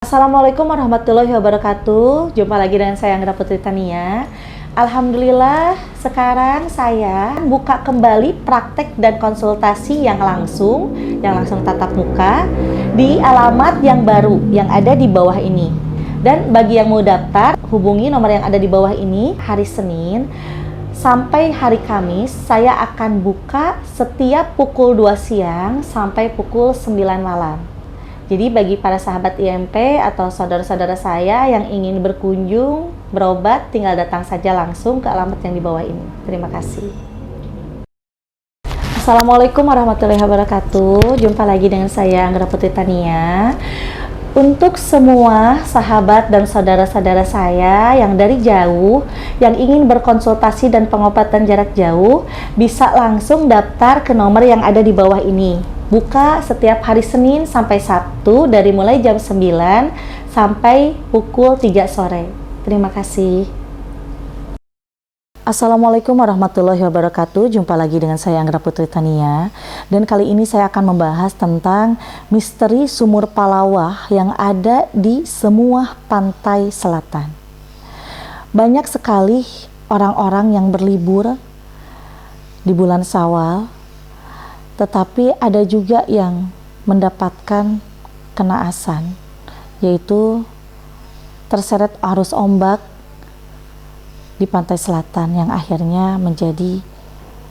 Assalamualaikum warahmatullahi wabarakatuh. Jumpa lagi dengan saya Anggra Putri Tania. Alhamdulillah sekarang saya buka kembali praktek dan konsultasi yang langsung tatap muka di alamat yang baru yang ada di bawah ini. Dan bagi yang mau daftar, hubungi nomor yang ada di bawah ini. Hari Senin sampai hari Kamis saya akan buka setiap pukul 2 siang sampai pukul 9 malam. Jadi bagi para sahabat IMP atau saudara-saudara saya yang ingin berkunjung, berobat, tinggal datang saja langsung ke alamat yang di bawah ini. Terima kasih. Assalamualaikum warahmatullahi wabarakatuh. Jumpa lagi dengan saya Anggra Putri Tania. Untuk semua sahabat dan saudara-saudara saya yang dari jauh, yang ingin berkonsultasi dan pengobatan jarak jauh, bisa langsung daftar ke nomor yang ada di bawah ini. Buka setiap hari Senin sampai Sabtu dari mulai jam 9 sampai pukul 3 sore. Terima kasih. Assalamualaikum warahmatullahi wabarakatuh. Jumpa lagi dengan saya Anggra Putri Tania. Dan kali ini saya akan membahas tentang misteri sumur Palawah yang ada di semua pantai selatan. Banyak sekali orang-orang yang berlibur di bulan Syawal, tetapi ada juga yang mendapatkan kenaasan, yaitu terseret arus ombak di pantai selatan yang akhirnya menjadi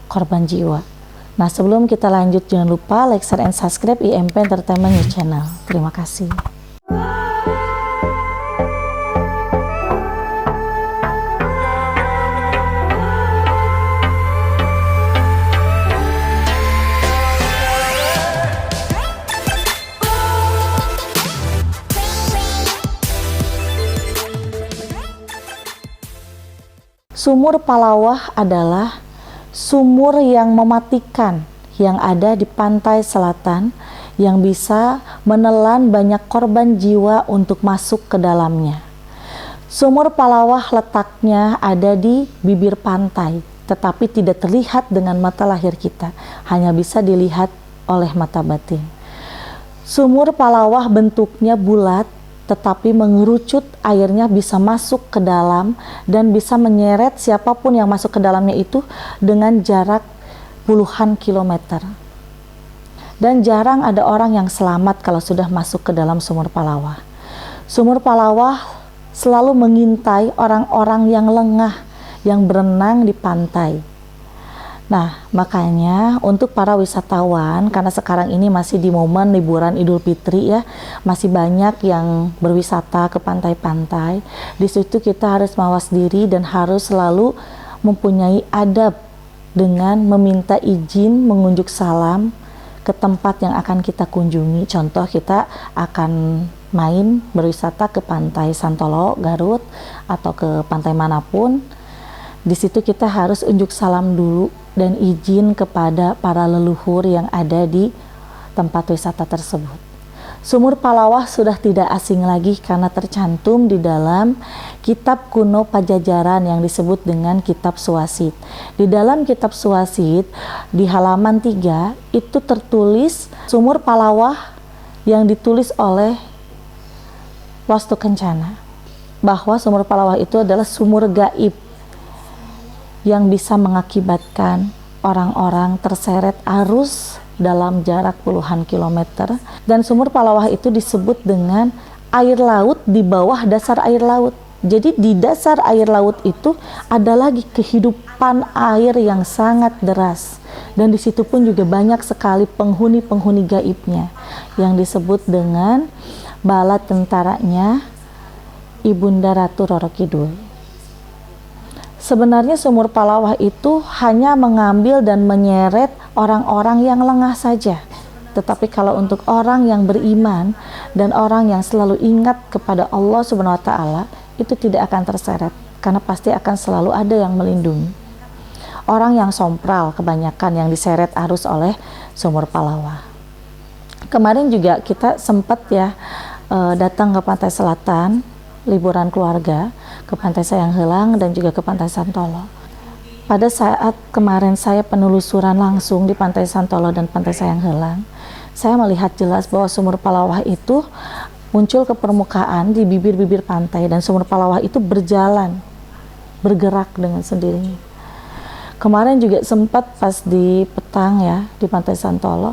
korban jiwa. Nah, sebelum kita lanjut, jangan lupa like, share, and subscribe IMP Entertainment News Channel. Terima kasih. Sumur Palawah adalah sumur yang mematikan yang ada di pantai selatan yang bisa menelan banyak korban jiwa untuk masuk ke dalamnya. Sumur Palawah letaknya ada di bibir pantai, tetapi tidak terlihat dengan mata lahir kita, hanya bisa dilihat oleh mata batin. Sumur Palawah bentuknya bulat, tetapi mengerucut, airnya bisa masuk ke dalam dan bisa menyeret siapapun yang masuk ke dalamnya itu dengan jarak puluhan kilometer. Dan jarang ada orang yang selamat kalau sudah masuk ke dalam sumur Palawah. Sumur Palawah selalu mengintai orang-orang yang lengah, yang berenang di pantai. Nah, makanya untuk para wisatawan, karena sekarang ini masih di momen liburan Idul Fitri ya, masih banyak yang berwisata ke pantai-pantai. Di situ kita harus mawas diri dan harus selalu mempunyai adab dengan meminta izin mengunjuk salam ke tempat yang akan kita kunjungi. Contoh, kita akan main berwisata ke pantai Santolo, Garut, atau ke pantai manapun. Di situ kita harus unjuk salam dulu dan izin kepada para leluhur yang ada di tempat wisata tersebut. Sumur Palawah sudah tidak asing lagi karena tercantum di dalam kitab kuno Pajajaran yang disebut dengan Kitab Suwasid. Di dalam Kitab Suwasid di halaman 3 itu tertulis Sumur Palawah yang ditulis oleh Wastu Kencana, bahwa Sumur Palawah itu adalah sumur gaib yang bisa mengakibatkan orang-orang terseret arus dalam jarak puluhan kilometer. Dan sumur Palawah itu disebut dengan air laut di bawah dasar air laut. Jadi di dasar air laut itu ada lagi kehidupan air yang sangat deras. Dan di situ pun juga banyak sekali penghuni-penghuni gaibnya yang disebut dengan bala tentaranya Ibunda Ratu Roro Kidul. Sebenarnya sumur Palawah itu hanya mengambil dan menyeret orang-orang yang lengah saja. Tetapi kalau untuk orang yang beriman dan orang yang selalu ingat kepada Allah Subhanahu wa Ta'ala, itu tidak akan terseret, karena pasti akan selalu ada yang melindungi. Orang yang sompral kebanyakan yang diseret arus oleh sumur Palawah. Kemarin juga kita sempat datang ke pantai selatan, liburan keluarga, ke Pantai Sayang Heulang dan juga ke Pantai Santolo. Pada saat kemarin saya penelusuran langsung di Pantai Santolo dan Pantai Sayang Heulang, saya melihat jelas bahwa sumur Palawah itu muncul ke permukaan di bibir-bibir pantai, dan sumur Palawah itu bergerak dengan sendirinya. Kemarin juga sempat pas di petang ya, di Pantai Santolo,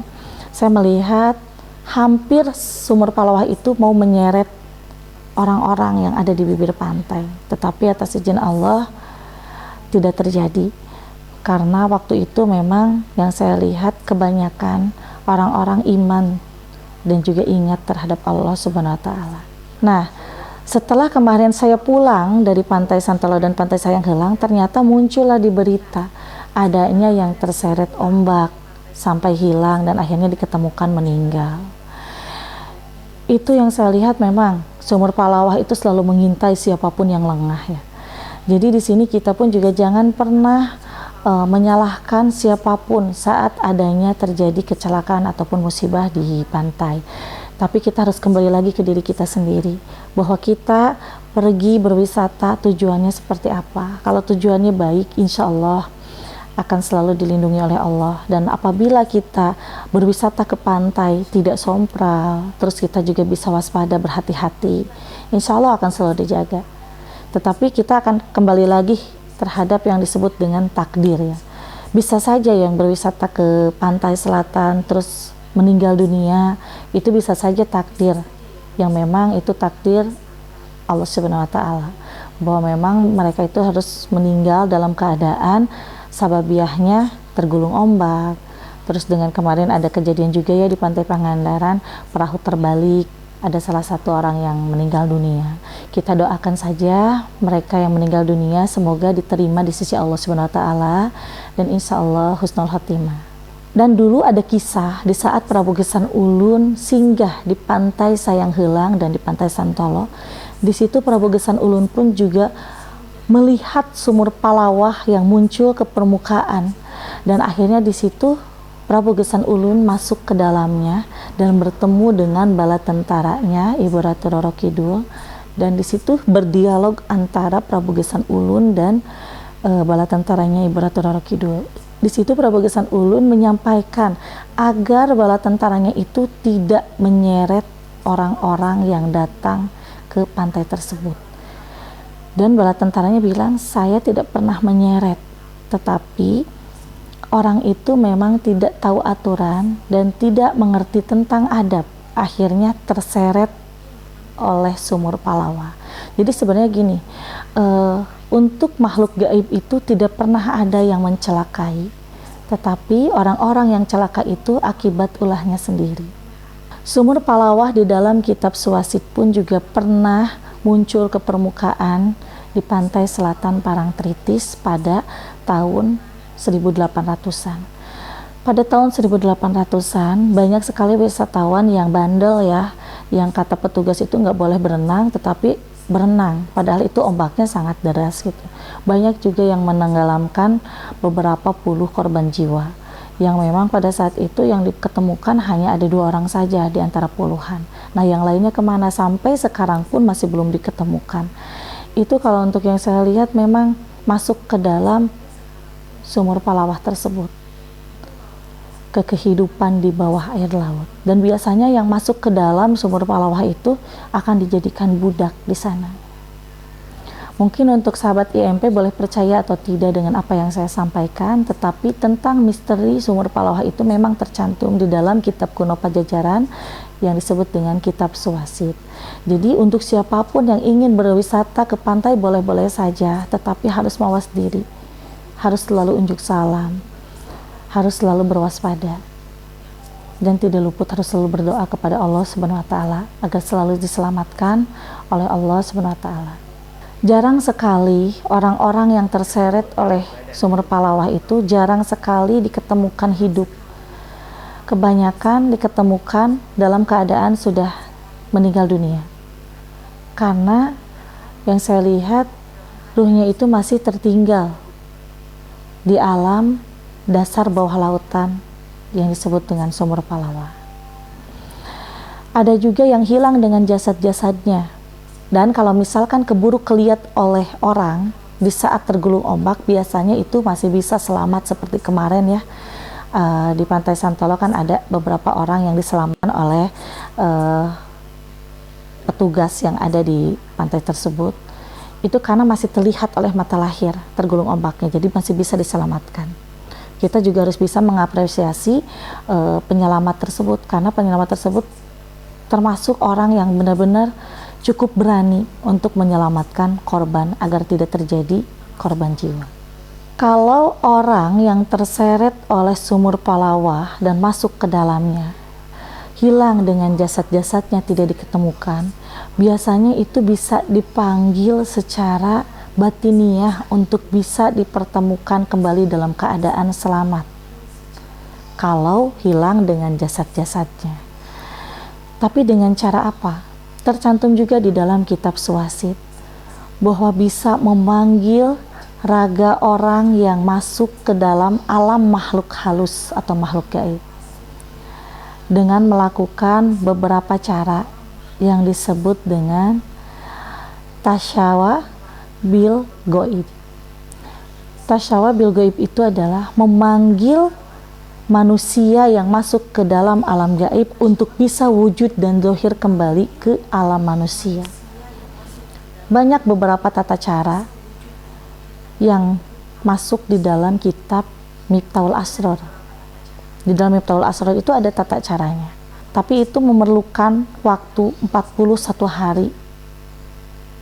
saya melihat hampir sumur Palawah itu mau menyeret orang-orang yang ada di bibir pantai, tetapi atas izin Allah tidak terjadi, karena waktu itu memang yang saya lihat kebanyakan orang-orang iman dan juga ingat terhadap Allah Subhanahu wa Ta'ala. Nah, setelah kemarin saya pulang dari Pantai Santolo dan Pantai Sayanghelang, ternyata muncullah di berita adanya yang terseret ombak sampai hilang dan akhirnya diketemukan meninggal. Itu yang saya lihat, memang sumur Palawah itu selalu mengintai siapapun yang lengah ya. Jadi di sini kita pun juga jangan pernah menyalahkan siapapun saat adanya terjadi kecelakaan ataupun musibah di pantai. Tapi kita harus kembali lagi ke diri kita sendiri, bahwa kita pergi berwisata tujuannya seperti apa. Kalau tujuannya baik, insya Allah akan selalu dilindungi oleh Allah. Dan apabila kita berwisata ke pantai tidak sompral, terus kita juga bisa waspada, berhati-hati, insya Allah akan selalu dijaga. Tetapi kita akan kembali lagi terhadap yang disebut dengan takdir ya. Bisa saja yang berwisata ke pantai selatan terus meninggal dunia, itu bisa saja takdir, yang memang itu takdir Allah Subhanahu wa Ta'ala, bahwa memang mereka itu harus meninggal dalam keadaan sababiahnya tergulung ombak. Terus dengan kemarin ada kejadian juga ya di Pantai Pangandaran, perahu terbalik, ada salah satu orang yang meninggal dunia. Kita doakan saja mereka yang meninggal dunia semoga diterima di sisi Allah Subhanahu wa Ta'ala, dan insya Allah husnul khatimah. Dan dulu ada kisah di saat Prabu Gesan Ulun singgah di Pantai Sayanghelang dan di Pantai Santolo. Di situ Prabu Gesan Ulun pun juga melihat sumur Palawah yang muncul ke permukaan, dan akhirnya di situ Prabu Gesan Ulun masuk ke dalamnya dan bertemu dengan bala tentaranya Ibu Ratu Roro Kidul, dan di situ berdialog antara Prabu Gesan Ulun dan bala tentaranya Ibu Ratu Roro Kidul. Di situ Prabu Gesan Ulun menyampaikan agar bala tentaranya itu tidak menyeret orang-orang yang datang ke pantai tersebut. Dan bala tentaranya bilang, saya tidak pernah menyeret, tetapi orang itu memang tidak tahu aturan dan tidak mengerti tentang adab, akhirnya terseret oleh sumur Palawah. Jadi sebenarnya gini, untuk makhluk gaib itu tidak pernah ada yang mencelakai, tetapi orang-orang yang celaka itu akibat ulahnya sendiri. Sumur Palawah di dalam kitab Suwasid pun juga pernah muncul ke permukaan di pantai selatan Parangtritis pada tahun 1800-an. Pada tahun 1800-an banyak sekali wisatawan yang bandel ya, yang kata petugas itu nggak boleh berenang tetapi berenang, padahal itu ombaknya sangat deras gitu. Banyak juga yang menenggelamkan beberapa puluh korban jiwa, yang memang pada saat itu yang diketemukan hanya ada 2 orang saja di antara puluhan. Nah yang lainnya kemana, sampai sekarang pun masih belum diketemukan. Itu kalau untuk yang saya lihat memang masuk ke dalam sumur Palawah tersebut, ke kehidupan di bawah air laut. Dan biasanya yang masuk ke dalam sumur Palawah itu akan dijadikan budak di sana. Mungkin untuk sahabat IMP boleh percaya atau tidak dengan apa yang saya sampaikan, tetapi tentang misteri sumur Palawah itu memang tercantum di dalam kitab kuno Pajajaran yang disebut dengan kitab Suwasid. Jadi untuk siapapun yang ingin berwisata ke pantai boleh-boleh saja, tetapi harus mawas diri, harus selalu unjuk salam, harus selalu berwaspada, dan tidak luput harus selalu berdoa kepada Allah Subhanahu wa Ta'ala agar selalu diselamatkan oleh Allah Subhanahu wa Ta'ala. Jarang sekali orang-orang yang terseret oleh sumur Palawah itu jarang sekali diketemukan hidup. Kebanyakan diketemukan dalam keadaan sudah meninggal dunia, karena yang saya lihat ruhnya itu masih tertinggal di alam dasar bawah lautan yang disebut dengan sumur Palawah. Ada juga yang hilang dengan jasad-jasadnya, dan kalau misalkan keburu kelihat oleh orang di saat tergulung ombak, biasanya itu masih bisa selamat. Seperti kemarin ya, di Pantai Santolo kan ada beberapa orang yang diselamatkan oleh petugas yang ada di pantai tersebut, itu karena masih terlihat oleh mata lahir tergulung ombaknya, jadi masih bisa diselamatkan. Kita juga harus bisa mengapresiasi penyelamat tersebut, karena penyelamat tersebut termasuk orang yang benar-benar cukup berani untuk menyelamatkan korban agar tidak terjadi korban jiwa. Kalau orang yang terseret oleh sumur Palawah dan masuk ke dalamnya hilang dengan jasad-jasadnya tidak diketemukan, biasanya itu bisa dipanggil secara batiniah untuk bisa dipertemukan kembali dalam keadaan selamat kalau hilang dengan jasad-jasadnya. Tapi dengan cara apa? Tercantum juga di dalam kitab Suwasid bahwa bisa memanggil raga orang yang masuk ke dalam alam makhluk halus atau makhluk gaib dengan melakukan beberapa cara yang disebut dengan tasyawa bil goib. Tasyawa bil goib itu adalah memanggil manusia yang masuk ke dalam alam gaib untuk bisa wujud dan zahir kembali ke alam manusia. Banyak beberapa tata cara yang masuk di dalam kitab Miftahul Asrar. Di dalam Miftahul Asrar itu ada tata caranya, tapi itu memerlukan waktu 41 hari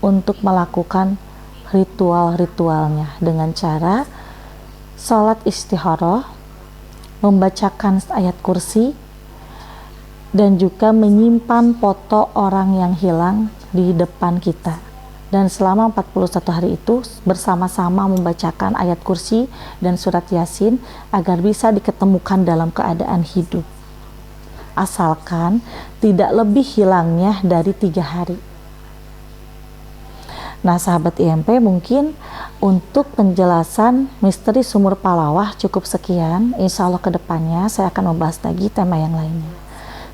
untuk melakukan ritual-ritualnya dengan cara sholat istikharah, membacakan ayat kursi, dan juga menyimpan foto orang yang hilang di depan kita. Dan selama 41 hari itu bersama-sama membacakan ayat kursi dan surat Yasin agar bisa diketemukan dalam keadaan hidup. Asalkan tidak lebih hilangnya dari 3 hari. Nah, sahabat IMP, mungkin untuk penjelasan misteri sumur Palawah cukup sekian. Insya Allah kedepannya saya akan membahas lagi tema yang lainnya.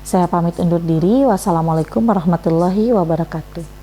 Saya pamit undur diri. Wassalamualaikum warahmatullahi wabarakatuh.